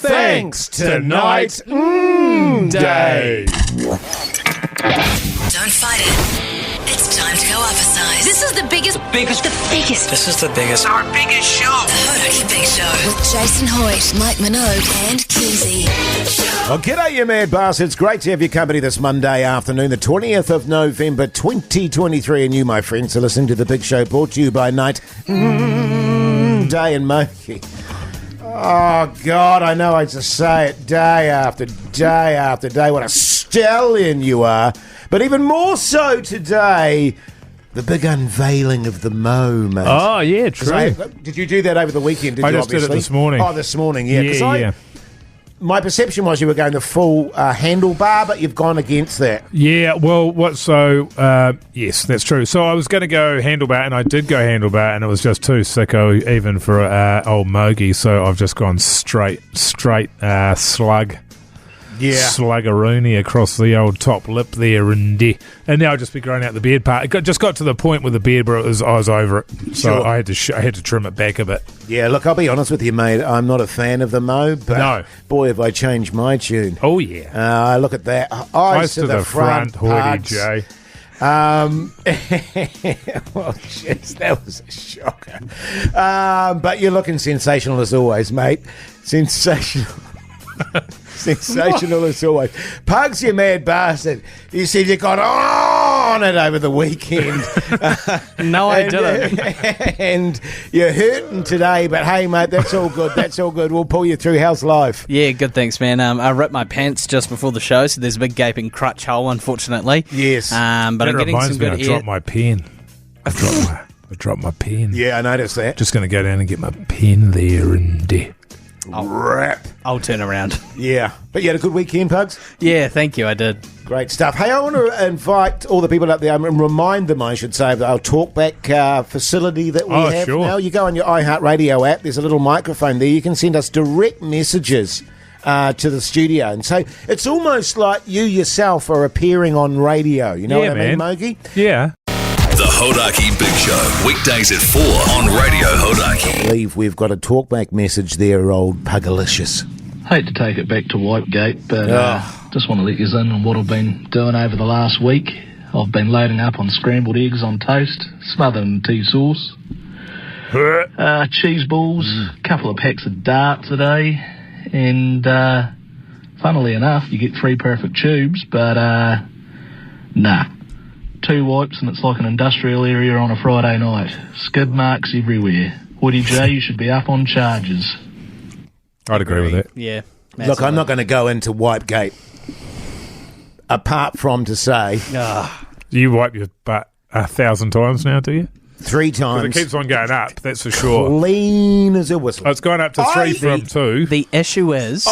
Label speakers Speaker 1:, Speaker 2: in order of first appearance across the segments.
Speaker 1: thanks tonight day.
Speaker 2: Don't fight it. It's time to go up a size.
Speaker 3: This is the biggest.
Speaker 4: This is the biggest.
Speaker 5: Our biggest show.
Speaker 2: The Hodaki Big Show with Jason Hoyt, Mike Minogue and Keezy.
Speaker 1: Well, g'day, you mad bastards. Great to have your company this Monday afternoon, the 20th of November, 2023. And you, my friends, are listening to The Big Show, brought to you by Night Day and Moki. Oh, God, I know I just say it day after day after day. What a stallion you are. But even more so today, the big unveiling of the Mo, mate.
Speaker 6: Oh, yeah, true.
Speaker 1: Did you do that over the weekend?
Speaker 6: I just did it this morning.
Speaker 1: Oh, this morning, yeah.
Speaker 6: Yeah.
Speaker 1: My perception was you were going the full handlebar, but you've gone against that.
Speaker 6: Yeah, well, yes, that's true. So I was going to go handlebar, and I did go handlebar, and it was just too sicko even for old Mogi, so I've just gone straight slug.
Speaker 1: Yeah.
Speaker 6: Sluggeroony across the old top lip there, and now I'll just be growing out the beard part. It just got to the point with the beard where I was over it, so
Speaker 1: Sure.
Speaker 6: I had to trim it back a bit.
Speaker 1: Yeah, look, I'll be honest with you, mate. I'm not a fan of the Mo, but
Speaker 6: No.
Speaker 1: boy, have I changed my tune.
Speaker 6: Oh yeah,
Speaker 1: Look at that. Eyes to the front,
Speaker 6: hoity
Speaker 1: Pugs.
Speaker 6: Jay.
Speaker 1: Well, jeez, that was a shocker. But you're looking sensational as always, mate. Sensational. Sensational as always. Pugs, you mad bastard. You said you got on it over the weekend.
Speaker 4: No, I didn't.
Speaker 1: And you're hurting today, but hey, mate, that's all good. That's all good. We'll pull you through. How's life?
Speaker 4: Yeah, good, thanks, man. I ripped my pants just before the show, so there's a big gaping crutch hole, unfortunately.
Speaker 1: Yes.
Speaker 4: But I'm getting
Speaker 6: reminds
Speaker 4: some
Speaker 6: me,
Speaker 4: good
Speaker 6: I dropped my pen. I dropped my pen.
Speaker 1: Yeah, I noticed that.
Speaker 6: Just going to go down and get my pen there and
Speaker 1: Rap.
Speaker 4: I'll turn around.
Speaker 1: Yeah. But you had a good weekend, Pugs?
Speaker 4: Yeah, thank you, I did.
Speaker 1: Great stuff. Hey, I want to invite all the people up there and remind them, I should say, of our talkback facility that we have
Speaker 6: sure.
Speaker 1: now. You go on your iHeartRadio app, there's a little microphone there. You can send us direct messages to the studio. And so it's almost like you yourself are appearing on radio. You know
Speaker 6: Yeah,
Speaker 1: what I mean,
Speaker 6: man.
Speaker 1: Mogi?
Speaker 6: yeah.
Speaker 5: The Hodaki Big Show. Weekdays at 4 on Radio Hodaki.
Speaker 1: I believe we've got a talkback message there, old Pugalicious.
Speaker 7: Hate to take it back to Whitegate, but just want to let you in on what I've been doing over the last week. I've been loading up on scrambled eggs on toast, smothered in tea sauce, cheese balls, a couple of packs of darts a day, and funnily enough, you get 3 perfect tubes, but nah. 2 wipes and it's like an industrial area on a Friday night. Skid marks everywhere. Woody J, you should be up on charges.
Speaker 6: I'd agree with that.
Speaker 4: Yeah.
Speaker 1: Look, I'm not going to go into Whitegate, apart from to say
Speaker 6: You wipe your butt 1,000 times now, do you?
Speaker 1: 3
Speaker 6: Because
Speaker 1: times.
Speaker 6: it keeps on going up, that's for sure.
Speaker 1: Clean as a whistle.
Speaker 6: Oh, it's gone up to 3 from 2.
Speaker 4: The issue is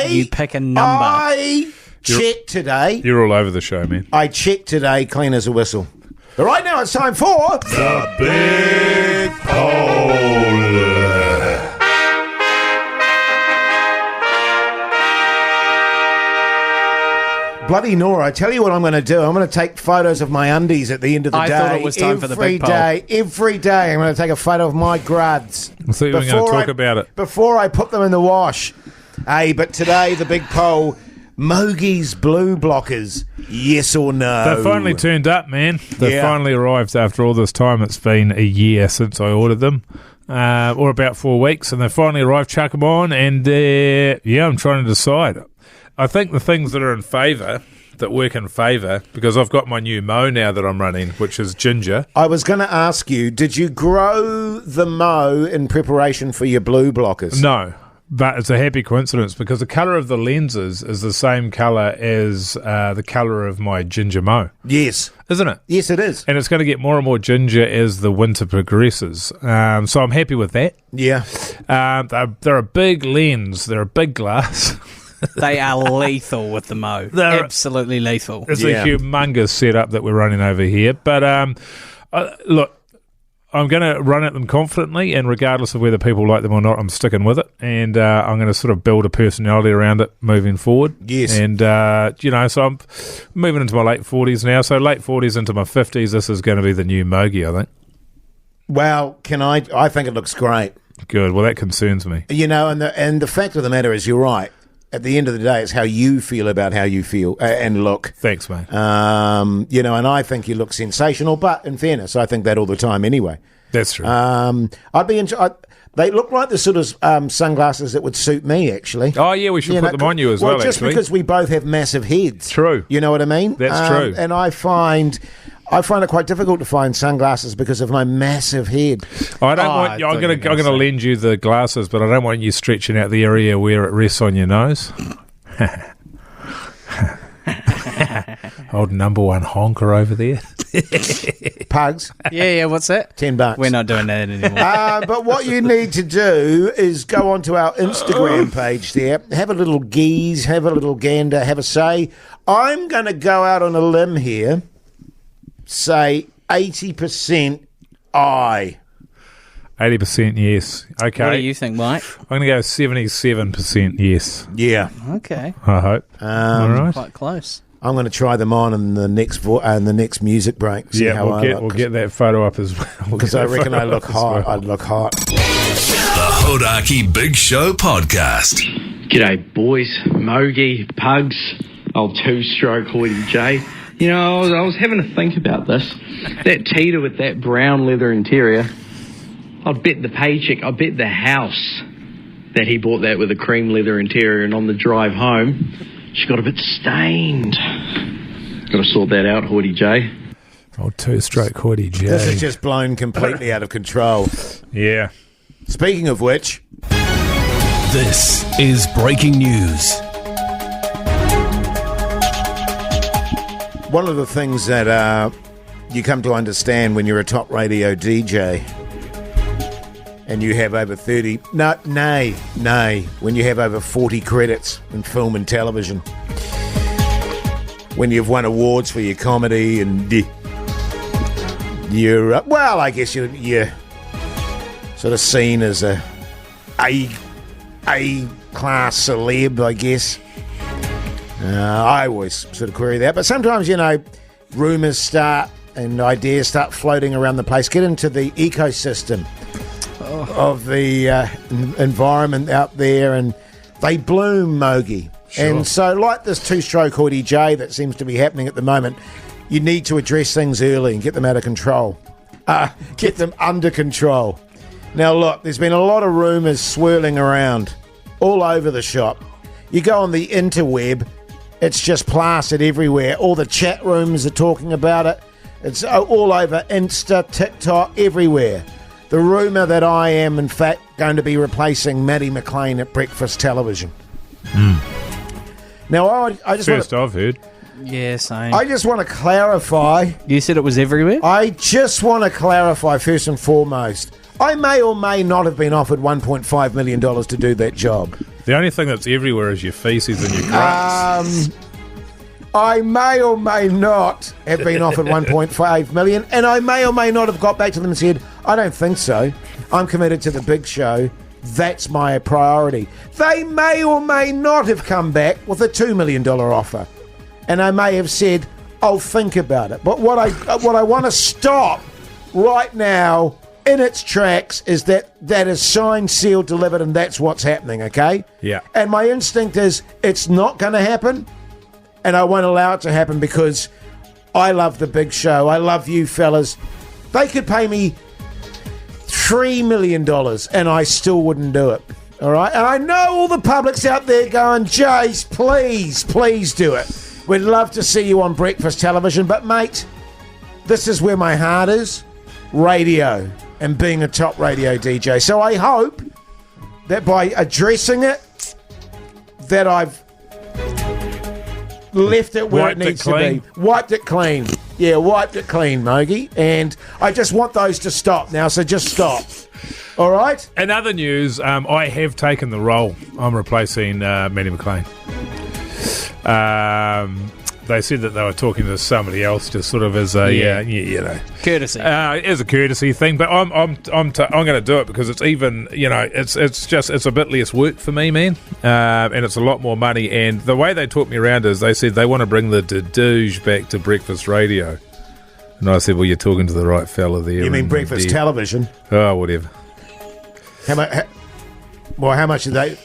Speaker 4: you pick a number.
Speaker 1: I checked today.
Speaker 6: You're all over the show, man.
Speaker 1: I checked today, clean as a whistle. But right now it's time for
Speaker 6: The Big Poll.
Speaker 1: Bloody Nora. I tell you what I'm going to do. I'm going to take photos of my undies at the end of the day.
Speaker 4: I thought it was time for the big poll.
Speaker 1: Every day I'm going to take a photo of my gruds.
Speaker 6: I thought you were going to talk about it.
Speaker 1: Before I put them in the wash. Hey, but today the big poll, Mogi's blue blockers, yes or no?
Speaker 6: They finally turned up, man. They
Speaker 1: Yeah.
Speaker 6: finally arrived after all this time. It's been a year since I ordered them, or about 4 weeks, and they finally arrived. Chuck them on, and I'm trying to decide. I think the things that are in favour, that work in favour, because I've got my new Mo now that I'm running, which is ginger.
Speaker 1: I was going to ask you, did you grow the Mo in preparation for your blue blockers?
Speaker 6: No. But it's a happy coincidence because the colour of the lenses is the same colour as the colour of my ginger Mo,
Speaker 1: Yes.
Speaker 6: isn't it?
Speaker 1: Yes, it is.
Speaker 6: And it's going to get more and more ginger as the winter progresses. So I'm happy with that.
Speaker 1: Yeah.
Speaker 6: They're a big lens. They're a big glass.
Speaker 4: They are lethal with the Mo.
Speaker 6: They're-
Speaker 4: Absolutely lethal.
Speaker 6: It's
Speaker 1: Yeah.
Speaker 6: a humongous setup that we're running over here. But look, I'm going to run at them confidently, and regardless of whether people like them or not, I'm sticking with it. And I'm going to sort of build a personality around it moving forward.
Speaker 1: Yes.
Speaker 6: And, so I'm moving into my late 40s now. So late 40s into my 50s, this is going to be the new Mogi, I think.
Speaker 1: Well, I think it looks great.
Speaker 6: Good. Well, that concerns me.
Speaker 1: You know, and the fact of the matter is, you're right. At the end of the day, it's how you feel about how you feel and look.
Speaker 6: Thanks, mate.
Speaker 1: You know, and I think you look sensational, but in fairness, I think that all the time anyway.
Speaker 6: That's true.
Speaker 1: They look like the sort of sunglasses that would suit me, actually.
Speaker 6: Oh, yeah, we should put them on you as well,
Speaker 1: just
Speaker 6: actually.
Speaker 1: because we both have massive heads.
Speaker 6: True.
Speaker 1: You know what I mean?
Speaker 6: That's true.
Speaker 1: And I find it quite difficult to find sunglasses because of my massive head.
Speaker 6: I don't want you. I'm going to lend you the glasses, but I don't want you stretching out the area where it rests on your nose. Old number one honker over there.
Speaker 1: Pugs.
Speaker 4: Yeah, what's that?
Speaker 1: $10.
Speaker 4: We're not doing that anymore.
Speaker 1: But what you need to do is go onto our Instagram page there, have a little geeze, have a little gander, have a say. I'm going to go out on a limb here, say 80% I.
Speaker 6: 80% yes. Okay.
Speaker 4: What do you think, Mike?
Speaker 6: I'm going to go 77% yes.
Speaker 1: Yeah.
Speaker 4: Okay.
Speaker 6: I hope. All right.
Speaker 4: Quite close.
Speaker 1: I'm going to try them on in the next music break. See how
Speaker 6: we'll get that photo up as well.
Speaker 1: Because I reckon I look hot. I'd look hot.
Speaker 5: The Hodaki Big Show Podcast.
Speaker 3: G'day, boys. Mogi, Pugs, old two-stroke Hoity J. You know, I was having to think about this. That Teeter with that brown leather interior, I'd bet the paycheck, I'd bet the house that he bought that with a cream leather interior, and on the drive home, she got a bit stained. Got to sort that out, Hoity J.
Speaker 6: Old two-stroke Hoity J.
Speaker 1: This is just blown completely out of control.
Speaker 6: Yeah.
Speaker 1: Speaking of which...
Speaker 5: This is breaking news.
Speaker 1: One of the things that you come to understand when you're a top radio DJ and you have over 30... when you have over 40 credits in film and television, when you've won awards for your comedy and you're... well, I guess you're sort of seen as a class celeb, I guess. I always sort of query that. But sometimes, you know, rumours start and ideas start floating around the place. Get into the ecosystem of the environment out there, and they bloom, Mogi. Sure. And so, like this two-stroke Hoity J that seems to be happening at the moment, you need to address things early and get them out of control. Get them under control. Now, look, there's been a lot of rumours swirling around all over the shop. You go on the interweb, it's just plastered everywhere. All the chat rooms are talking about it. It's all over Insta, TikTok, everywhere. The rumour that I am, in fact, going to be replacing Matty McLean at breakfast television. Now, I just
Speaker 6: First I've heard.
Speaker 4: Yeah, same.
Speaker 1: I just want to clarify.
Speaker 4: You said it was everywhere?
Speaker 1: I just want to clarify, first and foremost, I may or may not have been offered $1.5 million to do that job.
Speaker 6: The only thing that's everywhere is your feces and your grunts.
Speaker 1: I may or may not have been offered $1.5 million, and I may or may not have got back to them and said, I don't think so. I'm committed to the big show. That's my priority. They may or may not have come back with a $2 million offer, and I may have said, I'll think about it. But what I want to stop right now in its tracks is that is signed, sealed, delivered, and that's what's happening, okay?
Speaker 6: Yeah.
Speaker 1: And my instinct is it's not going to happen, and I won't allow it to happen because I love the big show. I love you fellas. They could pay me $3 million and I still wouldn't do it, all right? And I know all the public's out there going, Jase, please do it. We'd love to see you on breakfast television, but mate, this is where my heart is, radio and being a top radio DJ. So I hope that by addressing it, that I've left it where it needs to be. Wiped it clean. Yeah, wiped it clean, Mogi. And I just want those to stop now, so just stop. All right?
Speaker 6: In other news, I have taken the role. I'm replacing Matty McLean. They said that they were talking to somebody else, just sort of as a
Speaker 4: courtesy,
Speaker 6: as a courtesy thing. But I'm going to do it because it's even, it's a bit less work for me, man, and it's a lot more money. And the way they talked me around is they said they want to bring the douche back to breakfast radio, and I said, well, you're talking to the right fella there.
Speaker 1: You mean breakfast television?
Speaker 6: Oh, whatever.
Speaker 1: How much? How much are they?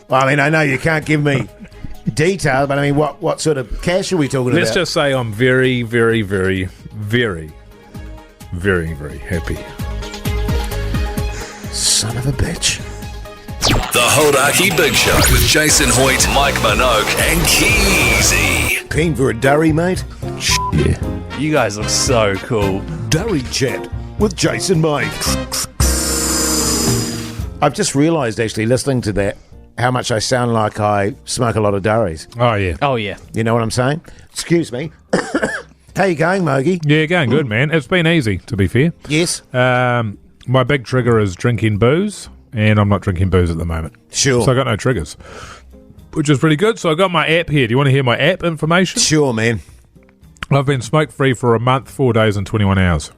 Speaker 1: Well, I mean, I know you can't give me detail, but I mean, what sort of cash are we talking about?
Speaker 6: Let's just say I'm very, very, very, very, very, very happy.
Speaker 1: Son of a bitch.
Speaker 5: The Hodaki Big Show with Jason Hoyt, Mike Minogue, and Keezy.
Speaker 1: Keen for a durry, mate? Yeah.
Speaker 8: You guys look so cool.
Speaker 1: Durry chat with Jason Mike. I've just realised, actually, listening to that, how much I sound like I smoke a lot of durries.
Speaker 6: Oh, yeah.
Speaker 4: Oh, yeah.
Speaker 1: You know what I'm saying? Excuse me. How you going, Mogi?
Speaker 6: Yeah, going good, man. It's been easy, to be fair.
Speaker 1: Yes.
Speaker 6: My big trigger is drinking booze, and I'm not drinking booze at the moment.
Speaker 1: Sure.
Speaker 6: So I got no triggers, which is pretty good. So I got my app here. Do you want to hear my app information?
Speaker 1: Sure, man.
Speaker 6: I've been smoke-free for a month, 4 days and 21 hours.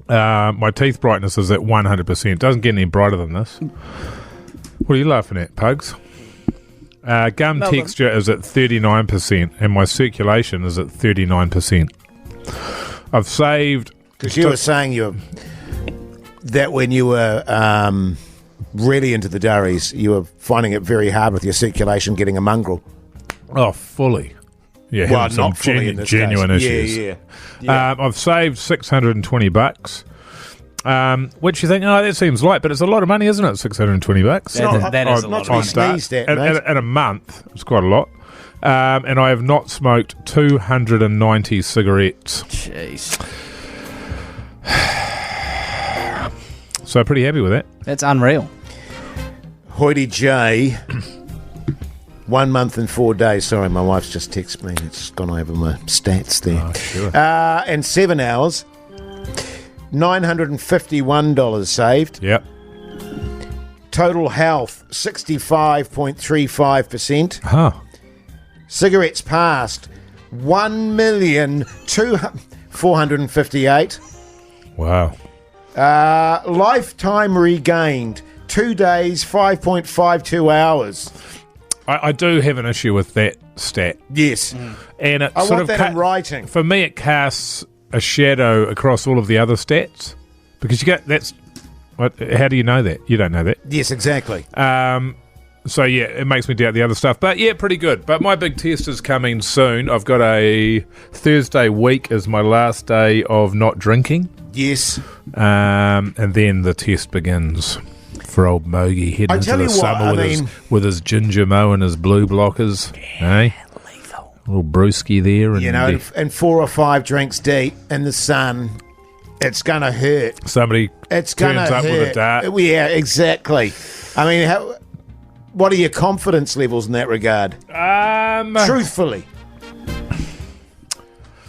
Speaker 6: My teeth brightness is at 100%. Doesn't get any brighter than this. What are you laughing at, Pugs? Gum texture is at 39%, and my circulation is at 39%. I've saved...
Speaker 1: Because you were saying that when you were really into the durries, you were finding it very hard with your circulation getting a mongrel.
Speaker 6: Oh, fully. Yeah,
Speaker 1: well,
Speaker 6: having some
Speaker 1: not fully in this
Speaker 6: genuine
Speaker 1: case.
Speaker 6: issues.
Speaker 1: Yeah.
Speaker 6: I've saved $620, which you think, oh, that seems light, but it's a lot of money, isn't it? $620.
Speaker 4: That is a lot of money.
Speaker 1: Sneezed at, mate.
Speaker 6: In a month, it's quite a lot. And I have not smoked 290 cigarettes.
Speaker 4: Jeez.
Speaker 6: So pretty happy with that.
Speaker 4: That's unreal.
Speaker 1: Hoity J, 1 month and 4 days. Sorry, my wife's just texted me. It's gone over my stats there.
Speaker 6: Oh, sure.
Speaker 1: And 7 hours, $951 saved.
Speaker 6: Yep.
Speaker 1: Total health, 65.35%.
Speaker 6: Huh.
Speaker 1: Cigarettes passed, 1,458,000.
Speaker 6: Wow.
Speaker 1: Lifetime regained, 2 days, 5.52 hours.
Speaker 6: I do have an issue with that stat.
Speaker 1: Yes.
Speaker 6: And it
Speaker 1: I
Speaker 6: sort
Speaker 1: want
Speaker 6: of
Speaker 1: that in writing.
Speaker 6: For me, it casts a shadow across all of the other stats. Because you get, that's... What, how do you know that? You don't know that.
Speaker 1: Yes, exactly.
Speaker 6: So, yeah, it makes me doubt the other stuff. But, yeah, pretty good. But my big test is coming soon. I've got a Thursday week is my last day of not drinking.
Speaker 1: Yes.
Speaker 6: And then the test begins for old Mogi heading into the summer with his ginger mo and his blue blockers. Yeah, lethal. Little brewski there. And,
Speaker 1: you know, and 4 or 5 drinks deep in the sun, it's going to hurt.
Speaker 6: Somebody
Speaker 1: turns
Speaker 6: up with a dart.
Speaker 1: Yeah, exactly. I mean, what are your confidence levels in that regard? Truthfully.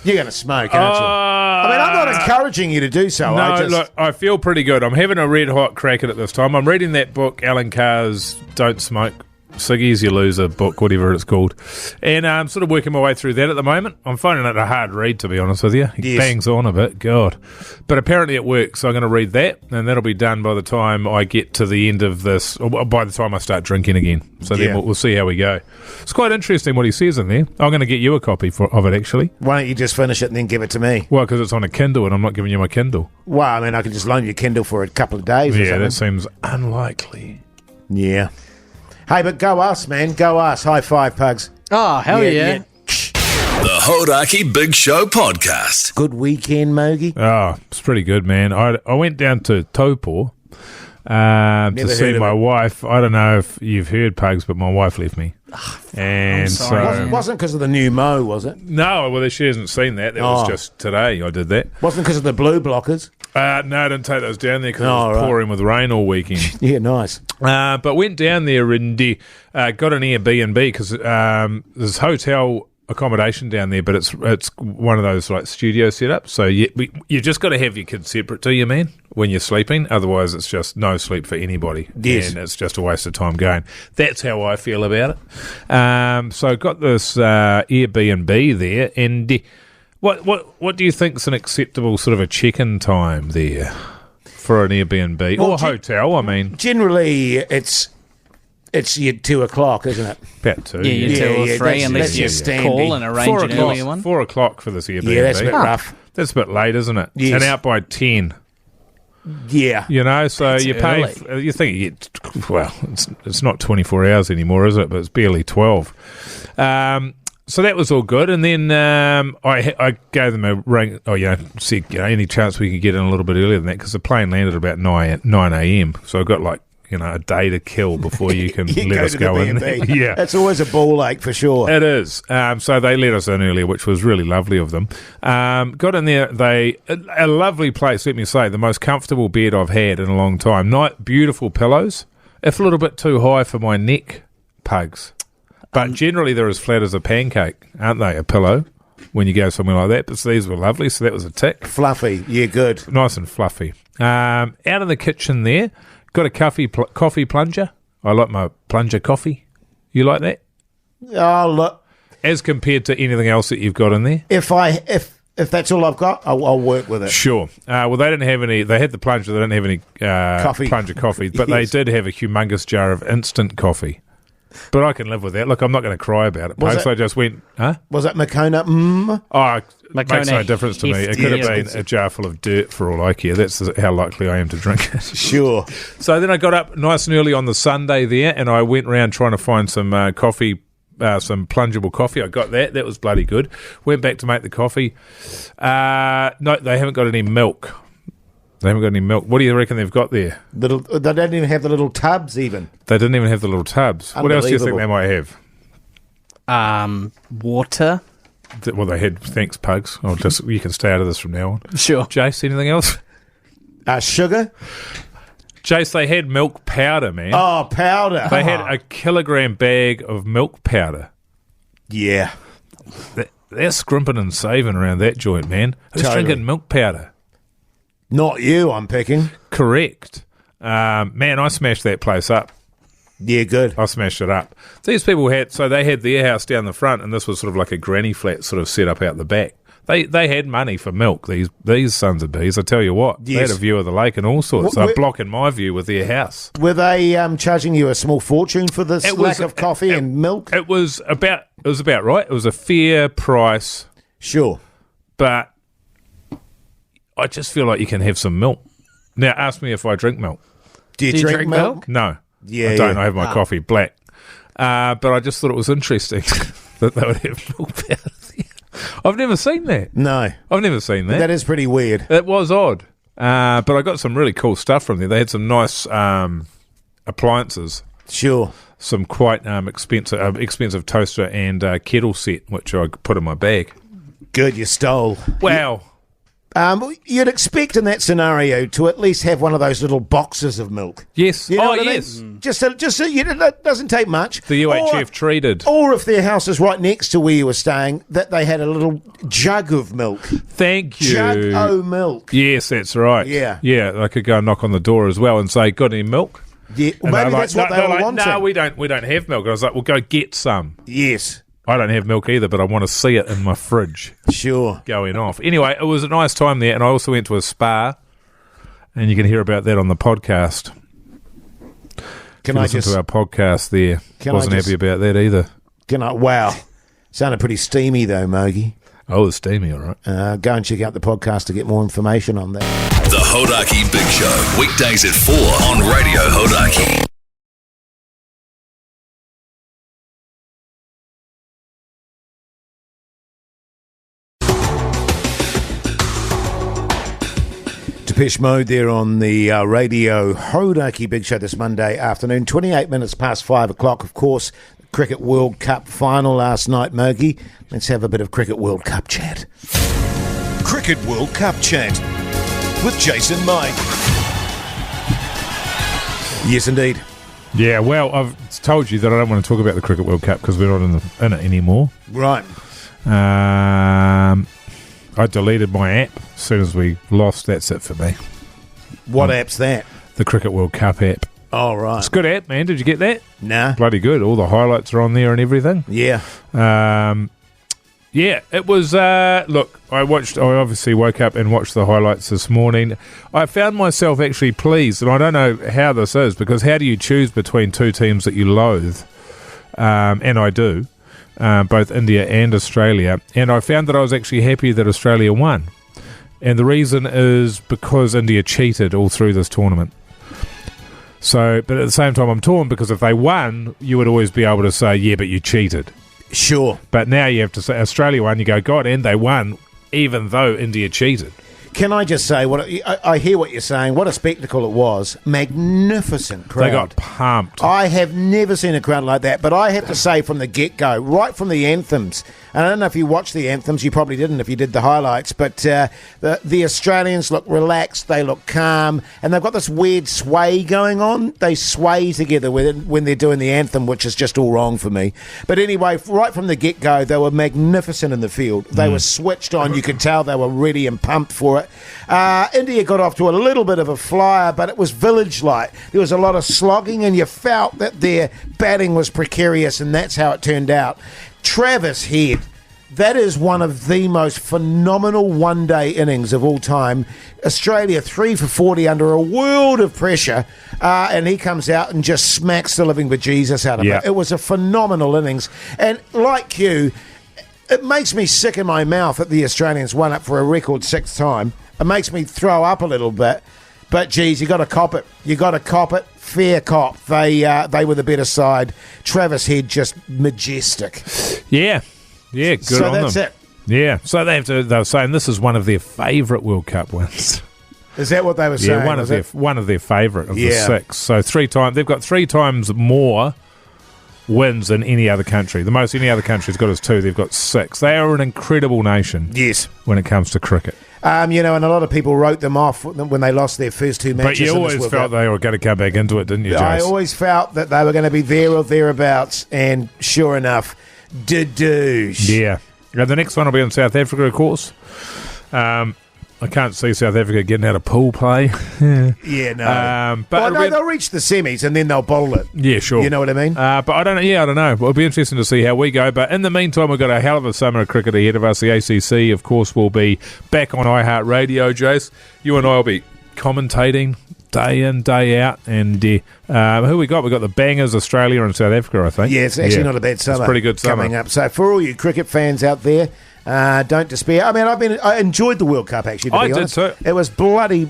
Speaker 1: You're going to smoke, aren't you? I mean, I'm not encouraging you to do so.
Speaker 6: No, look, I feel pretty good. I'm having a red hot crack at it this time. I'm reading that book, Alan Carr's Don't Smoke Ciggies, You Lose a book, whatever it's called. And I'm sort of working my way through that at the moment. I'm finding it a hard read, to be honest with you. He bangs on a bit, God. But apparently it works, so I'm going to read that, and that'll be done by the time I get to the end of this, or by the time I start drinking again. So then we'll see how we go. It's quite interesting what he says in there. I'm going to get you a copy of it, actually.
Speaker 1: Why don't you just finish it and then give it to me?
Speaker 6: Well, because it's on a Kindle, and I'm not giving you my Kindle.
Speaker 1: Well, I mean, I can just loan you Kindle for a couple of days or something.
Speaker 6: Yeah, that seems unlikely.
Speaker 1: Yeah. Hey, but go us, man. Go us. High five, Pugs.
Speaker 4: Oh, hell yeah.
Speaker 5: The Hodaki Big Show podcast.
Speaker 1: Good weekend, Mogi.
Speaker 6: Oh, it's pretty good, man. I went down to Taupo to see my wife. I don't know if you've heard, Pugs, but my wife left me. And
Speaker 1: so wasn't because of the new mo, was it?
Speaker 6: No, well, she hasn't seen that. That was just today I did that.
Speaker 1: Wasn't because of the blue blockers?
Speaker 6: No, I didn't take those down there because it was pouring with rain all weekend.
Speaker 1: Yeah, nice.
Speaker 6: But went down there and got an Airbnb because there's hotel accommodation down there, but it's one of those like studio setups. So you just got to have your kids separate to you, man, when you're sleeping. Otherwise, it's just no sleep for anybody.
Speaker 1: Yes.
Speaker 6: And it's just a waste of time going. That's how I feel about it. So got this Airbnb there, and what do you think's an acceptable sort of a check-in time there for an Airbnb or hotel? I mean,
Speaker 1: generally it's your 2 o'clock, isn't it?
Speaker 6: About 2.
Speaker 4: Yeah, your 2 or 3, unless you call and arrange an earlier one.
Speaker 6: 4 o'clock for this Airbnb.
Speaker 1: Yeah, that's a bit rough.
Speaker 6: That's a bit late, isn't it?
Speaker 1: Yes.
Speaker 6: And out by 10.
Speaker 1: Yeah.
Speaker 6: You know, so
Speaker 4: That's
Speaker 6: you pay.
Speaker 4: early.
Speaker 6: You think you get, well, it's not 24 hours anymore, is it? But it's barely 12. So that was all good, and then I gave them a ring. Oh, said any chance we could get in a little bit earlier than that, because the plane landed about 9 a.m. So I got a day to kill before you can let us go in. Yeah,
Speaker 1: it's always a ball ache for sure.
Speaker 6: It is. So they let us in earlier, which was really lovely of them. Got in there. A lovely place. Let me say, the most comfortable bed I've had in a long time. Beautiful pillows, if a little bit too high for my neck, Pugs. But generally they're as flat as a pancake, aren't they, a pillow, when you go somewhere like that? But these were lovely, so that was a tick.
Speaker 1: Fluffy, yeah, good.
Speaker 6: Nice and fluffy. Out in the kitchen there, got a coffee plunger. I like my plunger coffee. You like that?
Speaker 1: Oh, look.
Speaker 6: As compared to anything else that you've got in there?
Speaker 1: If that's all I've got, I'll work with it.
Speaker 6: Sure. Well, they didn't have any. They had the plunger. They didn't have any plunger coffee, but
Speaker 1: Yes.
Speaker 6: They did have a humongous jar of instant coffee. But I can live with that. Look, I'm not going to cry about it. So I just went, huh?
Speaker 1: Was that Makona?
Speaker 6: Oh, it makes no
Speaker 4: Makona
Speaker 6: difference to me. It could have been a jar full of dirt for all I care. That's how likely I am to drink it.
Speaker 1: Sure.
Speaker 6: So then I got up nice and early on the Sunday there, and I went around trying to find some coffee, some plungeable coffee. I got that. That was bloody good. Went back to make the coffee. No, they haven't got any milk. What do you reckon they've got there?
Speaker 1: They don't even have the little tubs even.
Speaker 6: They didn't even have the little tubs. What else do you think they might have?
Speaker 4: Water.
Speaker 6: Well, they had. Thanks, Pugs. You can stay out of this from now on.
Speaker 4: Sure.
Speaker 6: Jase, anything else?
Speaker 1: Sugar?
Speaker 6: Jase, they had milk powder, man.
Speaker 1: Oh, powder.
Speaker 6: They had a kilogram bag of milk powder.
Speaker 1: Yeah.
Speaker 6: They're scrimping and saving around that joint, man. Who's drinking milk powder?
Speaker 1: Not you, I'm picking.
Speaker 6: Correct. Man, I smashed that place up.
Speaker 1: Yeah, good.
Speaker 6: I smashed it up. These people they had their house down the front, and this was sort of like a granny flat sort of set up out the back. They had money for milk, these sons of bees. I tell you what, They had a view of the lake and all sorts. They're blocking my view with their house.
Speaker 1: Were they charging you a small fortune for this lack of coffee and milk?
Speaker 6: It was about right. It was a fair price.
Speaker 1: Sure.
Speaker 6: But I just feel like you can have some milk. Now, ask me if I drink milk.
Speaker 1: Do you drink milk?
Speaker 6: No.
Speaker 1: Yeah,
Speaker 6: I don't.
Speaker 1: yeah.
Speaker 6: I have my coffee black. But I just thought it was interesting that they would have milk powder there. I've never seen that.
Speaker 1: No.
Speaker 6: I've never seen that.
Speaker 1: That is pretty weird.
Speaker 6: It was odd. But I got some really cool stuff from there. They had some nice appliances.
Speaker 1: Sure.
Speaker 6: Some quite expensive toaster and kettle set, which I put in my bag.
Speaker 1: Good, you stole.
Speaker 6: Wow.
Speaker 1: You'd expect in that scenario to at least have one of those little boxes of milk.
Speaker 6: Yes.
Speaker 1: You know
Speaker 6: what I mean?
Speaker 1: Just it doesn't take much.
Speaker 6: The UHF treated.
Speaker 1: Or if their house is right next to where you were staying, that they had a little jug of milk.
Speaker 6: Thank you.
Speaker 1: Jug-o milk.
Speaker 6: Yes, that's right.
Speaker 1: Yeah.
Speaker 6: Yeah, I could go and knock on the door as well and say, got any milk?
Speaker 1: Yeah, well, maybe that's what they were wanting.
Speaker 6: No, we don't have milk. And I was like, well, go get some.
Speaker 1: Yes.
Speaker 6: I don't have milk either, but I want to see it in my fridge.
Speaker 1: Sure.
Speaker 6: Going off. Anyway, it was a nice time there, and I also went to a spa, and you can hear about that on the podcast. Listen to our podcast there. Wasn't happy about that either.
Speaker 1: Wow. Sounded pretty steamy though, Mogi.
Speaker 6: Oh, it's steamy, all right.
Speaker 1: Go and check out the podcast to get more information on that.
Speaker 5: The Hodaki Big Show, weekdays at 4 on Radio Hodaki.
Speaker 1: Depeche Mode there on the Radio Hodaki Big Show this Monday afternoon. 28 minutes past 5 o'clock, of course. Cricket World Cup final last night, Mogi. Let's have a bit of Cricket World Cup chat.
Speaker 8: Cricket World Cup chat with Jason Mike.
Speaker 1: Yes, indeed.
Speaker 6: Yeah, well, I've told you that I don't want to talk about the Cricket World Cup because we're not in it anymore.
Speaker 1: Right.
Speaker 6: I deleted my app as soon as we lost. That's it for me.
Speaker 1: What app's that?
Speaker 6: The Cricket World Cup app.
Speaker 1: Oh, right.
Speaker 6: It's a good app, man. Did you get that?
Speaker 1: Nah.
Speaker 6: Bloody good. All the highlights are on there and everything.
Speaker 1: Yeah.
Speaker 6: Yeah, it was... look, I obviously woke up and watched the highlights this morning. I found myself actually pleased, and I don't know how this is, because how do you choose between two teams that you loathe? And I do. Both India and Australia, and I found that I was actually happy that Australia won. And the reason is because India cheated all through this tournament. So, but at the same time, I'm torn because if they won, you would always be able to say, yeah, but you cheated.
Speaker 1: Sure.
Speaker 6: But now you have to say Australia won, you go, God, and they won, even though India cheated.
Speaker 1: Can I just say, I hear what you're saying. What a spectacle it was. Magnificent crowd.
Speaker 6: They got pumped.
Speaker 1: I have never seen a crowd like that, but I have to say from the get-go, right from the anthems, and I don't know if you watched the anthems, you probably didn't if you did the highlights, but the Australians look relaxed, they look calm, and they've got this weird sway going on. They sway together when they're doing the anthem, which is just all wrong for me. But anyway, right from the get-go, they were magnificent in the field. They were switched on. You could tell they were ready and pumped for it. India got off to a little bit of a flyer, but it was village-like. There was a lot of slogging, and you felt that their batting was precarious, and that's how it turned out. Travis Head, that is one of the most phenomenal one-day innings of all time. Australia 3 for 40 under a world of pressure, and he comes out and just smacks the living bejesus out of it. It was a phenomenal innings, and like you, it makes me sick in my mouth that the Australians won it for a record 6th time. It makes me throw up a little bit. But, geez, you got to cop it. You got to cop it. Fair cop. They were the better side. Travis Head just majestic.
Speaker 6: Yeah. Yeah, good
Speaker 1: so
Speaker 6: on them.
Speaker 1: that's it.
Speaker 6: Yeah. So they were saying this is one of their favourite World Cup wins.
Speaker 1: Is that what they were saying?
Speaker 6: Yeah, one of their favourite of the 6. So 3 times. They've got 3 times more wins than any other country. The most any other country's got is 2. They've got 6. They are an incredible nation.
Speaker 1: Yes.
Speaker 6: When it comes to cricket.
Speaker 1: And a lot of people wrote them off when they lost their first 2 matches.
Speaker 6: But you always felt they were going to come back into it, didn't you, Jase?
Speaker 1: I always felt that they were going to be there or thereabouts, and sure enough, douche.
Speaker 6: Yeah. And the next one will be in South Africa, of course. I can't see South Africa getting out of pool play.
Speaker 1: Yeah, no.
Speaker 6: But
Speaker 1: they'll reach the semis and then they'll bowl it.
Speaker 6: Yeah, sure.
Speaker 1: You know what I mean?
Speaker 6: But I don't know. Yeah, I don't know. It'll be interesting to see how we go. But in the meantime, we've got a hell of a summer of cricket ahead of us. The ACC, of course, will be back on iHeartRadio, Jase. You and I will be commentating day in, day out. And who we got? We got the bangers, Australia and South Africa, I think.
Speaker 1: Yeah, it's actually not a bad summer.
Speaker 6: It's a pretty good summer
Speaker 1: coming up. So for all you cricket fans out there, don't despair. I mean, I enjoyed the World Cup actually. To be honest.
Speaker 6: Did too.
Speaker 1: It was bloody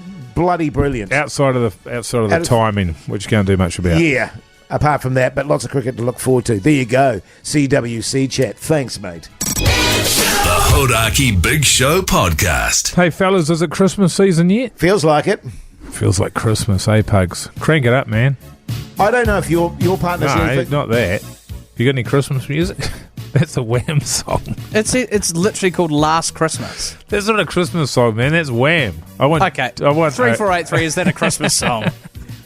Speaker 1: brilliant.
Speaker 6: Outside of the timing, which you can't do much about.
Speaker 1: Yeah. Apart from that, but lots of cricket to look forward to. There you go. CWC chat. Thanks, mate.
Speaker 5: The Hodaki Big Show podcast.
Speaker 6: Hey, fellas, is it Christmas season yet?
Speaker 1: Feels like it.
Speaker 6: Feels like Christmas, eh, Pugs? Crank it up, man.
Speaker 1: I don't know if your partner's
Speaker 6: No,
Speaker 1: in.
Speaker 6: not that. You got any Christmas music? That's a Wham song.
Speaker 4: It's literally called Last Christmas.
Speaker 6: That's not a Christmas song, man. That's Wham. I want
Speaker 4: 3483. Is that a Christmas song?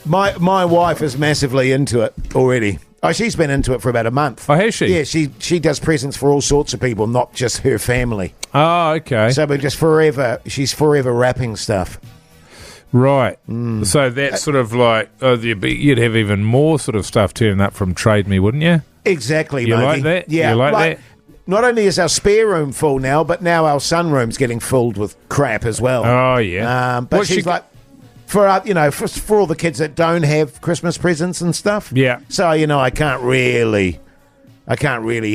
Speaker 1: My wife is massively into it already. Oh, she's been into it for about a month.
Speaker 6: Oh, has she?
Speaker 1: Yeah, she does presents for all sorts of people, not just her family.
Speaker 6: Oh, okay.
Speaker 1: So we're just she's forever wrapping stuff.
Speaker 6: Right. So that's sort of like, you'd have even more sort of stuff turning up from Trade Me, wouldn't you?
Speaker 1: Exactly,
Speaker 6: You
Speaker 1: Mogi.
Speaker 6: like that?
Speaker 1: Yeah.
Speaker 6: You like that?
Speaker 1: Not only is our spare room full now, but now our sunroom's getting filled with crap as well.
Speaker 6: Oh, yeah.
Speaker 1: But she's like, for all the kids that don't have Christmas presents and stuff.
Speaker 6: Yeah.
Speaker 1: So, I can't really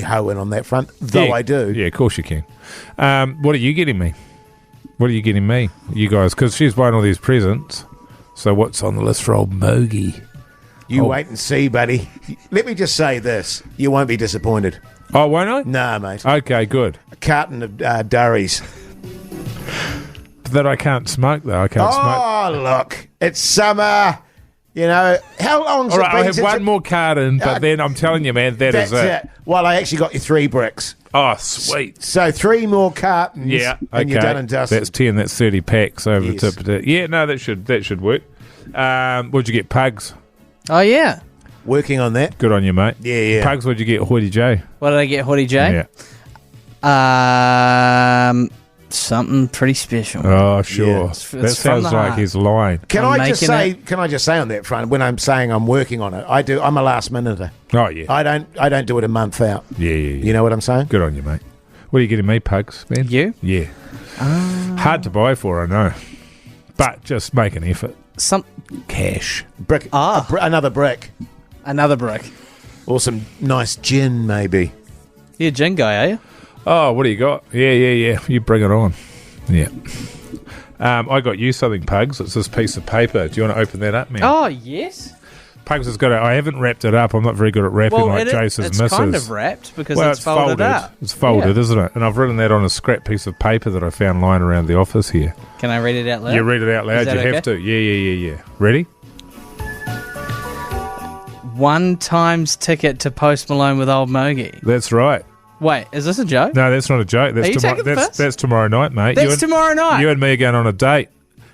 Speaker 1: hoe in on that front, though
Speaker 6: Yeah.
Speaker 1: I do.
Speaker 6: Yeah, of course you can. What are you getting me? What are you getting me? You guys, because she's buying all these presents. So what's on the list for old Mogi?
Speaker 1: You wait and see, buddy. Let me just say this. You won't be disappointed.
Speaker 6: Oh, won't I?
Speaker 1: Nah, mate.
Speaker 6: Okay, good.
Speaker 1: A carton of Durries.
Speaker 6: That I can't smoke, though. I can't smoke.
Speaker 1: Oh, look. It's summer. How long's
Speaker 6: All
Speaker 1: it
Speaker 6: right,
Speaker 1: been
Speaker 6: I'll have
Speaker 1: since
Speaker 6: one more carton, but then I'm telling you, man,
Speaker 1: That's
Speaker 6: is it.
Speaker 1: Well, I actually got you 3 bricks.
Speaker 6: Oh, sweet.
Speaker 1: So 3 more cartons.
Speaker 6: Yeah, okay.
Speaker 1: And you're done and dusted.
Speaker 6: That's 10. That's 30 packs over
Speaker 1: Yes.
Speaker 6: the tip of it. Yeah, no, that should work. What'd you get, Pugs?
Speaker 4: Oh, yeah.
Speaker 1: Working on that.
Speaker 6: Good on you, mate.
Speaker 1: Yeah.
Speaker 6: Pugs, what'd you get, Hoity J?
Speaker 4: What did I get, Hoodie J?
Speaker 6: Yeah.
Speaker 4: Something pretty special.
Speaker 6: Oh, sure.
Speaker 1: Yeah.
Speaker 4: It's
Speaker 6: That
Speaker 4: from
Speaker 6: sounds
Speaker 4: the
Speaker 6: like
Speaker 4: heart.
Speaker 6: he's lying.
Speaker 1: Can
Speaker 4: I'm
Speaker 1: I just
Speaker 4: making
Speaker 1: say on that front, when I'm saying I'm working on it, I'm a last minuter.
Speaker 6: Oh, yeah.
Speaker 1: I don't do it a month out.
Speaker 6: Yeah.
Speaker 1: You know what I'm saying?
Speaker 6: Good on you, mate. What are you getting me, Pugs, man?
Speaker 4: You?
Speaker 6: Yeah. Hard to buy for, I know. But just make an effort. Cash.
Speaker 1: Brick.
Speaker 4: Ah.
Speaker 1: Another brick.
Speaker 4: Another brick.
Speaker 1: Or some nice gin, maybe.
Speaker 4: You're a gin guy, are you?
Speaker 6: Oh, what do you got? Yeah. You bring it on. Yeah. I got you something, Pugs. It's this piece of paper. Do you want to open that up, man?
Speaker 4: Oh, yes.
Speaker 6: Pugs has got it. I haven't wrapped it up. I'm not very good at wrapping Jase's
Speaker 4: it's
Speaker 6: missus.
Speaker 4: kind of wrapped because it's folded up.
Speaker 6: It's folded, isn't it? And I've written that on a scrap piece of paper that I found lying around the office here.
Speaker 4: Can I read it out loud?
Speaker 6: You read it out loud. You have to. Yeah. Ready?
Speaker 4: 1 times ticket to Post Malone with Old Mogi.
Speaker 6: That's right.
Speaker 4: Wait, is this a joke?
Speaker 6: No, that's not a joke. That's
Speaker 4: Are you taking the piss?
Speaker 6: That's tomorrow night, mate.
Speaker 4: That's tomorrow night.
Speaker 6: You and me are going on a date.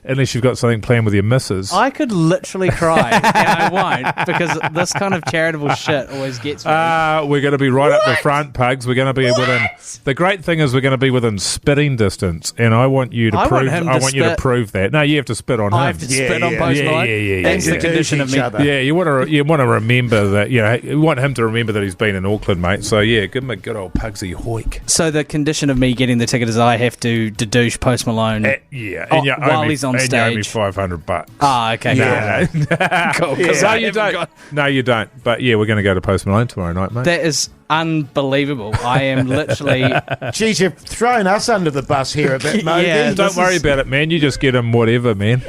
Speaker 6: Unless you've got something planned with your missus.
Speaker 4: I could literally cry, and I won't, because this kind of charitable shit always gets me.
Speaker 6: We're going to be right up the front, Pugs. We're going to be within... The great thing is we're going to be within spitting distance, and I want you to prove... I want you to prove that. No, you have to spit on him.
Speaker 4: I have to spit on Post Malone?
Speaker 6: Yeah.
Speaker 4: That's the condition of me.
Speaker 6: Yeah, you want to remember that, you want him to remember that he's been in Auckland, mate. So, yeah, give him a good old Pugsy hoik.
Speaker 4: So the condition of me getting the ticket is I have to douche Post Malone while he's on stage.
Speaker 6: And you owe me $500.
Speaker 4: Ah, okay.
Speaker 6: Yeah.
Speaker 4: Cool.
Speaker 6: No, you don't. No, you don't. But yeah, we're going to go to Post Malone tomorrow night, mate.
Speaker 4: That is unbelievable. I am literally...
Speaker 1: Geez, you've thrown us under the bus here a bit, mate.
Speaker 4: Yeah,
Speaker 6: don't worry about it, man. You just get him whatever, man.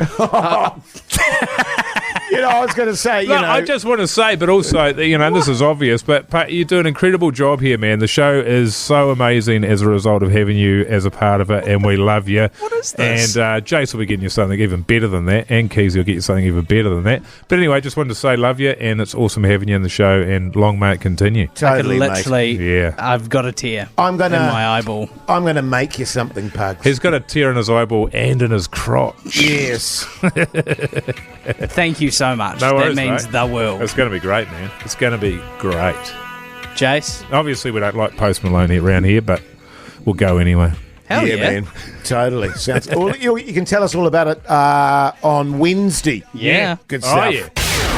Speaker 1: I was going to say,
Speaker 6: I just want to say, but also, this is obvious, but you do an incredible job here, man. The show is so amazing as a result of having you as a part of it, and we love you.
Speaker 4: What is this?
Speaker 6: And Jase will be getting you something even better than that, and Keys will get you something even better than that. But anyway, just wanted to say love you, and it's awesome having you in the show, and long may it continue.
Speaker 1: Totally,
Speaker 4: mate. I've got a tear in my eyeball.
Speaker 1: I'm going to make you something, Pugs.
Speaker 6: He's got a tear in his eyeball and in his crotch.
Speaker 1: Yes.
Speaker 4: Thank you so much.
Speaker 6: No worries,
Speaker 4: that means
Speaker 6: mate.
Speaker 4: the world.
Speaker 6: It's going to be great, man. It's going to be great.
Speaker 4: Jase?
Speaker 6: Obviously, we don't like Post Malone around here, but we'll go anyway.
Speaker 4: Hell yeah.
Speaker 1: Man. Totally. Sounds. You can tell us all about it on Wednesday.
Speaker 4: Yeah.
Speaker 1: Good stuff.
Speaker 6: Oh, yeah.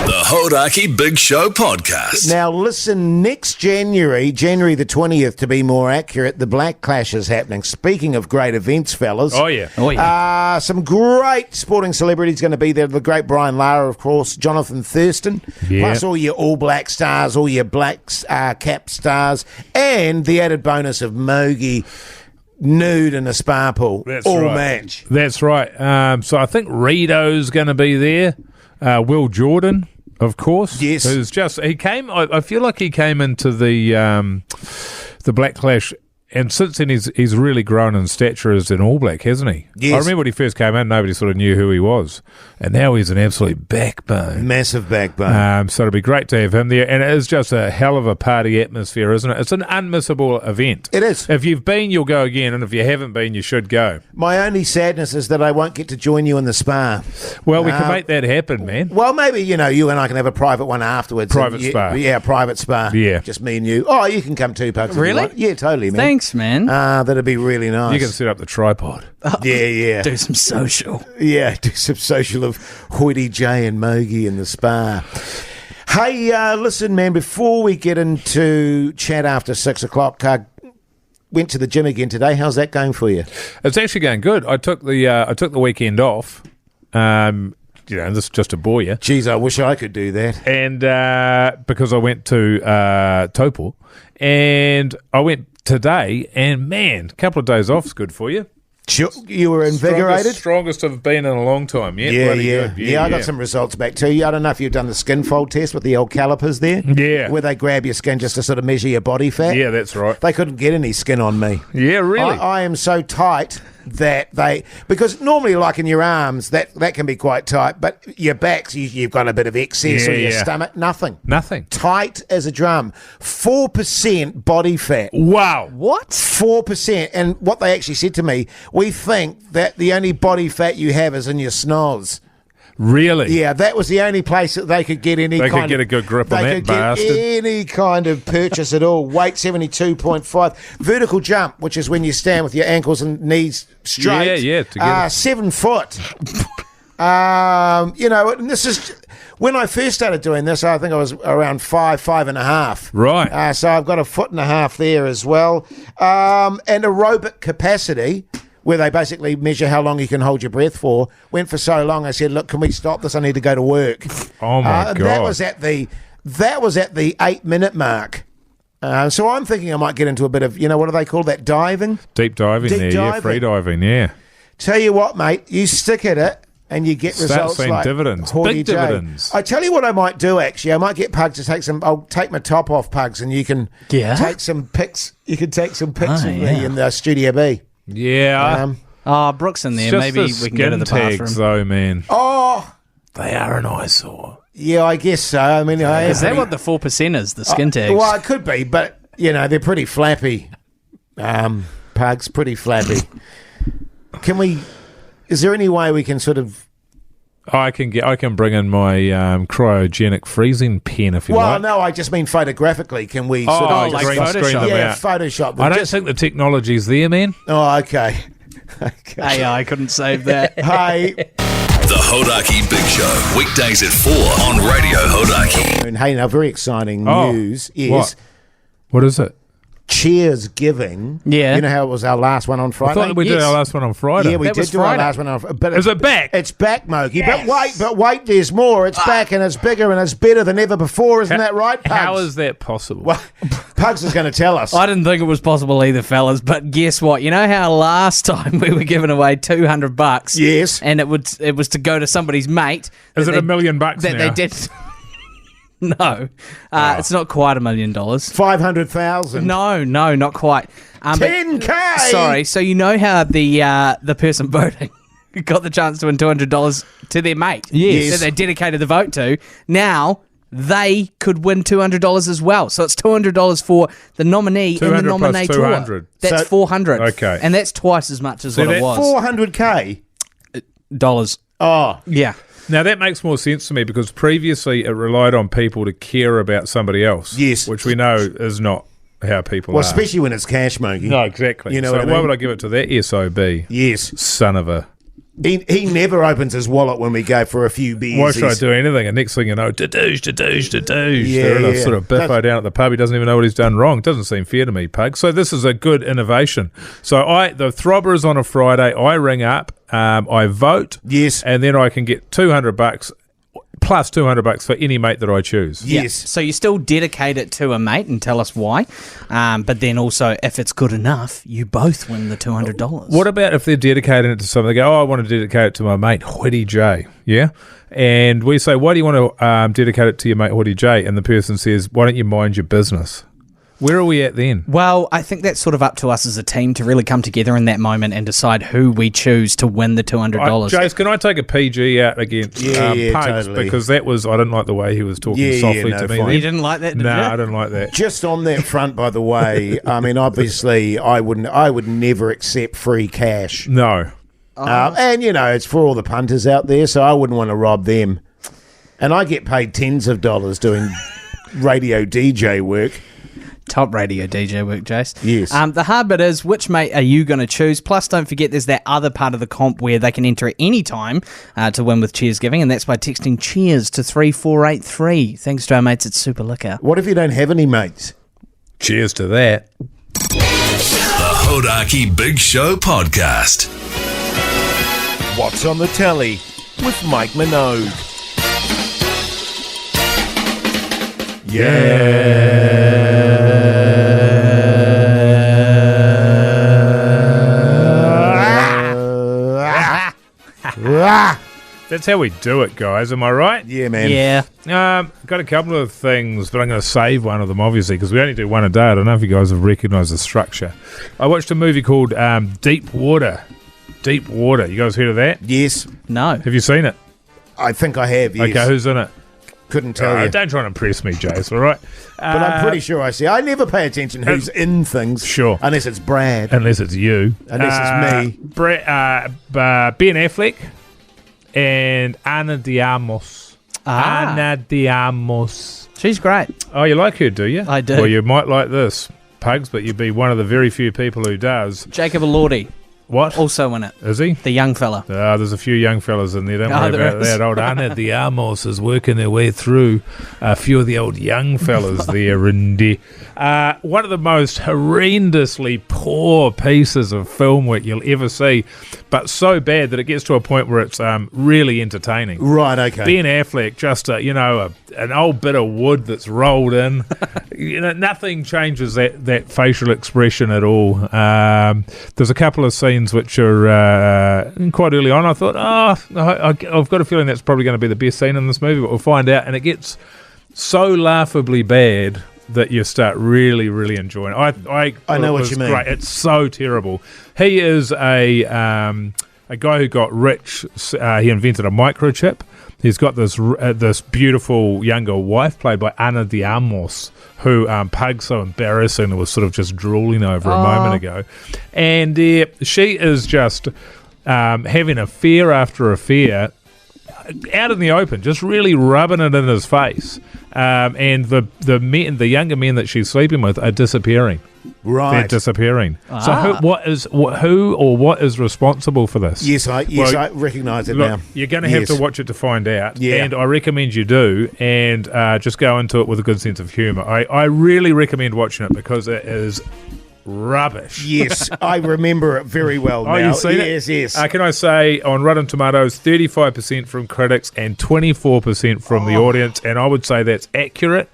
Speaker 5: The Hodaki Big Show podcast.
Speaker 1: Now, listen, next January the 20th to be more accurate, the Black Clash is happening. Speaking of great events, fellas.
Speaker 6: Oh, yeah.
Speaker 1: Some great sporting celebrities going to be there. The great Brian Lara, of course, Jonathan Thurston, plus all your All Black stars, all your Black Cap stars, and the added bonus of Mogi nude in a spa pool.
Speaker 6: That's
Speaker 1: all
Speaker 6: right.
Speaker 1: match.
Speaker 6: That's right. So I think Rito's going to be there. Will Jordan, of course.
Speaker 1: Yes.
Speaker 6: He came, I feel like he came into the Black Clash, and since then he's really grown in stature as an All Black, hasn't he?
Speaker 1: Yes.
Speaker 6: I remember when he first came in, nobody sort of knew who he was. And now he's an absolute backbone.
Speaker 1: Massive backbone.
Speaker 6: So it'll be great to have him there. And it is just a hell of a party atmosphere, isn't it? It's an unmissable event.
Speaker 1: It is.
Speaker 6: If you've been, you'll go again. And if you haven't been, you should go.
Speaker 1: My only sadness is that I won't get to join you in the spa.
Speaker 6: Well, we can make that happen, man.
Speaker 1: Well, maybe, you and I can have a private one afterwards.
Speaker 6: Private spa.
Speaker 1: Yeah, private spa.
Speaker 6: Yeah.
Speaker 1: Just me and you. Oh, you can come too, Pugs.
Speaker 4: Really?
Speaker 1: Yeah, totally, man.
Speaker 4: Thanks, man.
Speaker 1: That'd be really nice.
Speaker 6: You can set up the tripod.
Speaker 1: Yeah.
Speaker 4: Do some social.
Speaker 1: Yeah, do some social of Hoity J and Mogi in the spa. Hey, listen, man, before we get into chat after 6 o'clock, went to the gym again today. How's that going for you?
Speaker 6: It's actually going good. I took the weekend off. This is just to bore you.
Speaker 1: Geez, I wish I could do that.
Speaker 6: And because I went to Taupo, and I went today, and man, a couple of days off is good for you.
Speaker 1: Sure, you were invigorated?
Speaker 6: Strongest I've been in a long time. Yeah,
Speaker 1: good. I got some results back too. I don't know if you've done the skin fold test with the old calipers there.
Speaker 6: Yeah.
Speaker 1: Where they grab your skin just to sort of measure your body fat.
Speaker 6: Yeah, that's right.
Speaker 1: They couldn't get any skin on me.
Speaker 6: Yeah, really?
Speaker 1: I am so tight that because normally like in your arms that can be quite tight, but your backs you've got a bit of excess on your stomach. Nothing tight as a drum. 4% body fat.
Speaker 6: Wow.
Speaker 4: What?
Speaker 1: 4%. And what they actually said to me, we think that the only body fat you have is in your snoz.
Speaker 6: Really?
Speaker 1: Yeah, that was the only place that they could get any
Speaker 6: They could get a good grip on that bastard.
Speaker 1: They could get any kind of purchase at all. Weight 72.5. Vertical jump, which is when you stand with your ankles and knees straight.
Speaker 6: Yeah, together.
Speaker 1: 7 foot. And this is... When I first started doing this, I think I was around 5.5.
Speaker 6: Right.
Speaker 1: So I've got 1.5 foot there as well. And aerobic capacity... where they basically measure how long you can hold your breath for, went for so long, I said, look, can we stop this? I need to go to work.
Speaker 6: Oh, my God.
Speaker 1: That was at the 8-minute mark. So I'm thinking I might get into a bit of, what do they call that, diving?
Speaker 6: Deep diving.
Speaker 1: Yeah,
Speaker 6: free diving, yeah.
Speaker 1: Tell you what, mate, you stick at it and you get
Speaker 6: Start
Speaker 1: results
Speaker 6: seeing
Speaker 1: like
Speaker 6: dividends.
Speaker 1: Hoity
Speaker 6: Big
Speaker 1: J.
Speaker 6: dividends.
Speaker 1: I tell you what I might do, actually. I might get Pugs to take some... I'll take my top off, Pugs, and you can take some pics. You can take some pics of me in the Studio B.
Speaker 6: Yeah.
Speaker 4: Brooks in there.
Speaker 6: Just
Speaker 4: Maybe
Speaker 6: the
Speaker 4: we can go to the
Speaker 6: skin tags,
Speaker 4: bathroom.
Speaker 6: though, man.
Speaker 1: Oh!
Speaker 6: They are an eyesore.
Speaker 1: Yeah, I guess so. I mean...
Speaker 4: Is that what the 4% is, the skin tags?
Speaker 1: Well, it could be, but, they're pretty flappy. Pugs, pretty flappy. Can we... Is there any way we can sort of...
Speaker 6: I can bring in my cryogenic freezing pen if you like.
Speaker 1: Well, no, I just mean photographically. Can we sort of...
Speaker 6: like
Speaker 4: green
Speaker 6: Photoshop
Speaker 4: screen
Speaker 6: them out.
Speaker 1: Photoshop.
Speaker 6: I don't think the technology's there, man.
Speaker 1: Oh, okay.
Speaker 4: AI couldn't save that.
Speaker 1: Hey.
Speaker 5: The Hodaki Big Show, weekdays at 4 on Radio Hodaki.
Speaker 1: And hey, now, very exciting news is...
Speaker 6: What is it?
Speaker 1: Cheers giving.
Speaker 4: Yeah.
Speaker 1: You know how it was our last one on Friday?
Speaker 6: I thought we did our last one on Friday.
Speaker 1: Yeah, we
Speaker 4: That
Speaker 1: did
Speaker 4: was
Speaker 1: do our
Speaker 4: Friday.
Speaker 1: last one on Friday. But
Speaker 6: Is it back?
Speaker 1: It's back, Moki. But wait, there's more. It's back and it's bigger and it's better than ever before. Isn't that right, Pugs?
Speaker 6: How is that possible?
Speaker 1: Well, Pugs is going to tell us.
Speaker 4: I didn't think it was possible either, fellas. But guess what? You know how last time we were giving away $200?
Speaker 1: Yes.
Speaker 4: And it was to go to somebody's mate.
Speaker 6: Is it
Speaker 4: that
Speaker 6: $1 million
Speaker 4: that
Speaker 6: now?
Speaker 4: they did? No, it's not quite $1 million.
Speaker 1: 500,000.
Speaker 4: No, not quite. But-
Speaker 1: 10K.
Speaker 4: Sorry. So you know how the person voting got the chance to win $200 to their mate?
Speaker 1: Yes.
Speaker 4: That they dedicated the vote to. Now they could win $200 as well. So it's $200 for the nominee and the
Speaker 6: 200 plus
Speaker 4: nominator.
Speaker 6: 200.
Speaker 4: That's
Speaker 1: So-
Speaker 4: $400.
Speaker 6: Okay.
Speaker 4: And that's twice as much as what it was.
Speaker 1: 400K.
Speaker 4: $400.
Speaker 1: Oh.
Speaker 4: Yeah.
Speaker 6: Now, that makes more sense to me because previously it relied on people to care about somebody else.
Speaker 1: Yes.
Speaker 6: Which we know is not how people
Speaker 1: Well,
Speaker 6: are.
Speaker 1: especially when it's cash, Moki.
Speaker 6: No, exactly.
Speaker 1: You know
Speaker 6: so
Speaker 1: what I
Speaker 6: why
Speaker 1: mean?
Speaker 6: would I give it to that SOB?
Speaker 1: Yes.
Speaker 6: Son of a...
Speaker 1: He never opens his wallet when we go for a few beers.
Speaker 6: Why should I do anything? And next thing you know, da-doosh.
Speaker 1: Yeah,
Speaker 6: They're in a
Speaker 1: yeah.
Speaker 6: sort of biffo down at the pub. He doesn't even know what he's done wrong. Doesn't seem fair to me, Pug. So this is a good innovation. So the throbber is on a Friday. I ring up, I vote.
Speaker 1: Yes.
Speaker 6: And then I can get $200 plus $200 for any mate that I choose.
Speaker 1: Yes.
Speaker 4: So you still dedicate it to a mate and tell us why. But then also, if it's good enough, you both win the $200.
Speaker 6: What about if they're dedicating it to something? They go, I want to dedicate it to my mate, Hoity J. Yeah? And we say, why do you want to dedicate it to your mate, Hoity J? And the person says, why don't you mind your business? Where are we at then?
Speaker 4: Well, I think that's sort of up to us as a team to really come together in that moment and decide who we choose to win the $200.
Speaker 6: Jase, can I take a PG out against Pugs?
Speaker 1: Totally.
Speaker 6: Because I didn't like the way he was talking softly to me.
Speaker 1: fine.
Speaker 6: then.
Speaker 4: You didn't like that, did
Speaker 6: No,
Speaker 4: you?
Speaker 6: I didn't like that.
Speaker 1: Just on that front, by the way, I mean, obviously, I would never accept free cash.
Speaker 6: No.
Speaker 1: And, it's for all the punters out there, so I wouldn't want to rob them. And I get paid tens of dollars doing radio DJ work.
Speaker 4: Top radio DJ work, Jase.
Speaker 1: Yes.
Speaker 4: The hard bit is, which mate are you going to choose? Plus, don't forget, there's that other part of the comp where they can enter at any time to win with Cheers Giving, and that's by texting Cheers to 3483. Thanks to our mates at Super Liquor.
Speaker 1: What if you don't have any mates?
Speaker 6: Cheers to that.
Speaker 5: The Hodaki Big Show podcast.
Speaker 8: What's on the telly with Mike Minogue.
Speaker 6: That's how we do it, guys. Am I right?
Speaker 1: Yeah, man.
Speaker 4: Yeah.
Speaker 6: Got a couple of things, but I'm going to save one of them, obviously, because we only do one a day. I don't know if you guys have recognised the structure. I watched a movie called Deep Water. Deep Water. You guys heard of that?
Speaker 1: Yes,
Speaker 4: No.
Speaker 6: Have you seen it?
Speaker 1: I think I have, yes.
Speaker 6: Okay, who's in it?
Speaker 1: Couldn't tell you.
Speaker 6: Don't try and impress me, Jase, all right?
Speaker 1: But I'm pretty sure I see. I never pay attention who's in things.
Speaker 6: Sure.
Speaker 1: Unless it's Brad.
Speaker 6: Unless it's you.
Speaker 1: Unless it's me.
Speaker 6: Ben Affleck and Ana Diamos. Ana Diamos.
Speaker 4: She's great.
Speaker 6: Oh, you like her, do you?
Speaker 4: I do.
Speaker 6: Well, you might like this, Pugs, but you'd be one of the very few people who does.
Speaker 4: Jacob Elordi,
Speaker 6: What?
Speaker 4: also in it.
Speaker 6: Is he?
Speaker 4: The young fella.
Speaker 6: There's a few young fellas in there. Don't
Speaker 4: Oh,
Speaker 6: worry
Speaker 4: there
Speaker 6: about
Speaker 4: is.
Speaker 6: that. Old Ana Diamos is working their way through a few of the old young fellas there. Rindy. One of the most horrendously poor pieces of film work you'll ever see, but so bad that it gets to a point where it's really entertaining.
Speaker 1: Right, okay.
Speaker 6: Ben Affleck, just an old bit of wood that's rolled in. Nothing changes that facial expression at all. There's a couple of scenes scenes which are quite early on. I thought, I've got a feeling that's probably going to be the best scene in this movie, but we'll find out. And it gets so laughably bad that you start really, really enjoying it. I know what you mean. Great. It's so terrible. He is a guy who got rich. He invented a microchip. He's got this beautiful younger wife played by Ana de Armas, who Pugs so embarrassing was sort of just drooling over a moment ago. And she is just having affair after affair out in the open, just really rubbing it in his face. And the younger men that she's sleeping with are disappearing.
Speaker 1: Right,
Speaker 6: they're disappearing. So what is responsible for this?
Speaker 1: Yes, I recognise it now.
Speaker 6: You're going to have to watch it to find out, and I recommend you do, and just go into it with a good sense of humour. I really recommend watching it because it is rubbish.
Speaker 1: Yes, I remember it very well now.
Speaker 6: You've seen it?
Speaker 1: Yes.
Speaker 6: Can I say, on Rotten Tomatoes, 35% from critics and 24% from the audience, and I would say that's accurate,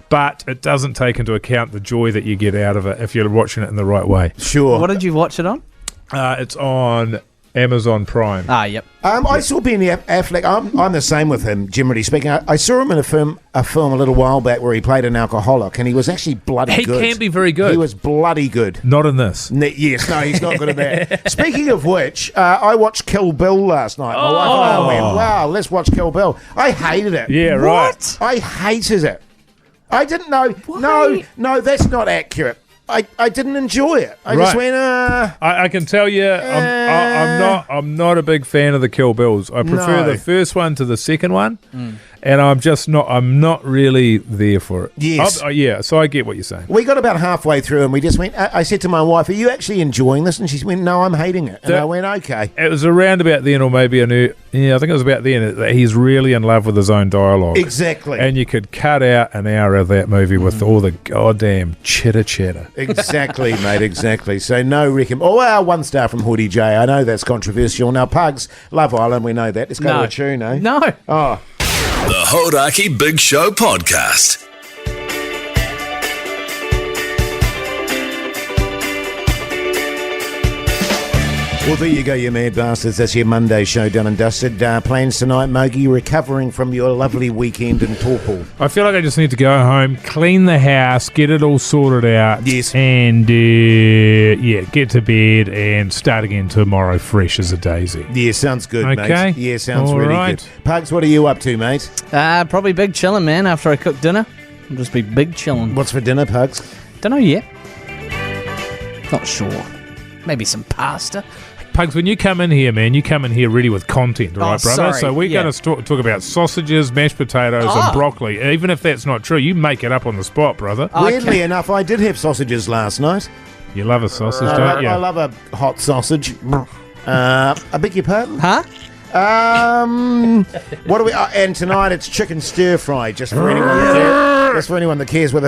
Speaker 6: but it doesn't take into account the joy that you get out of it if you're watching it in the right way.
Speaker 1: Sure.
Speaker 4: What did you watch it on?
Speaker 6: It's on Amazon Prime.
Speaker 4: Yep.
Speaker 1: I saw Ben Affleck. I'm the same with him, generally speaking. I saw him in a film a little while back where he played an alcoholic, and he was actually bloody good.
Speaker 6: He can be very good.
Speaker 1: He was bloody good.
Speaker 6: Not in this.
Speaker 1: Yes, no, he's not good at that. Speaking of which, I watched Kill Bill last night. My wife and I went, wow, let's watch Kill Bill. I hated it.
Speaker 6: Yeah, right.
Speaker 1: I hated it. I didn't know.
Speaker 4: Why?
Speaker 1: No, that's not accurate. I didn't enjoy it. I just went,
Speaker 6: I can tell you, I'm not a big fan of the Kill Bills. I prefer the first one to the second one, and I'm not really there for it.
Speaker 1: Yes.
Speaker 6: So I get what you're saying.
Speaker 1: We got about halfway through, and we just went. I said to my wife, "Are you actually enjoying this?" And she went, "No, I'm hating it." And I went, "Okay."
Speaker 6: It was around about then, or maybe I think it was about then that he's really in love with his own dialogue.
Speaker 1: Exactly.
Speaker 6: And you could cut out an hour of that movie with all the goddamn chitter.
Speaker 1: Exactly, mate, exactly. So no recommend. Oh, our 1 star from Hoodie J. I know that's controversial. Now, Pugs, Love Island, we know that. Let's go to a tune, eh?
Speaker 4: No.
Speaker 1: Oh.
Speaker 5: The Hodaki Big Show Podcast.
Speaker 1: Well, there you go, you mad bastards. That's your Monday show done and dusted. Plans tonight, Mogi, recovering from your lovely weekend in Taupo.
Speaker 6: I feel like I just need to go home, clean the house, get it all sorted out.
Speaker 1: Yes.
Speaker 6: And, get to bed and start again tomorrow fresh as a daisy.
Speaker 1: Yeah, sounds good, mate.
Speaker 6: Okay.
Speaker 1: Yeah, sounds
Speaker 6: all
Speaker 1: really
Speaker 6: right.
Speaker 1: good. Pugs, what are you up to, mate?
Speaker 4: Probably big chilling, man, after I cook dinner. I'll just be big chilling.
Speaker 1: What's for dinner, Pugs?
Speaker 4: Don't know yet. Not sure. Maybe some pasta.
Speaker 6: Pugs, when you come in here, man, you come in here ready with content, all right, brother?
Speaker 4: Sorry.
Speaker 6: So we're going to talk about sausages, mashed potatoes, and broccoli. Even if that's not true, you make it up on the spot, brother.
Speaker 1: Weirdly enough, I did have sausages last night.
Speaker 6: You love a sausage, don't you?
Speaker 1: I love a hot sausage. I beg your pardon?
Speaker 4: Huh?
Speaker 1: What do we? And tonight it's chicken stir fry, just for anyone that cares. Just for anyone that cares, with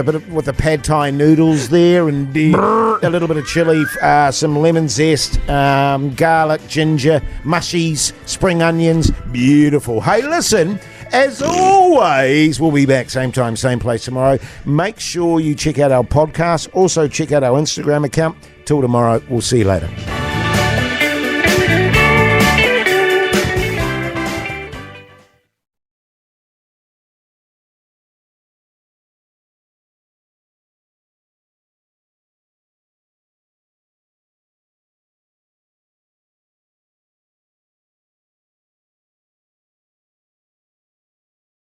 Speaker 1: the pad thai noodles there, and a little bit of chili, some lemon zest, garlic, ginger, mushies, spring onions. Beautiful. Hey, listen. As always, we'll be back same time, same place tomorrow. Make sure you check out our podcast. Also check out our Instagram account. Till tomorrow, we'll see you later.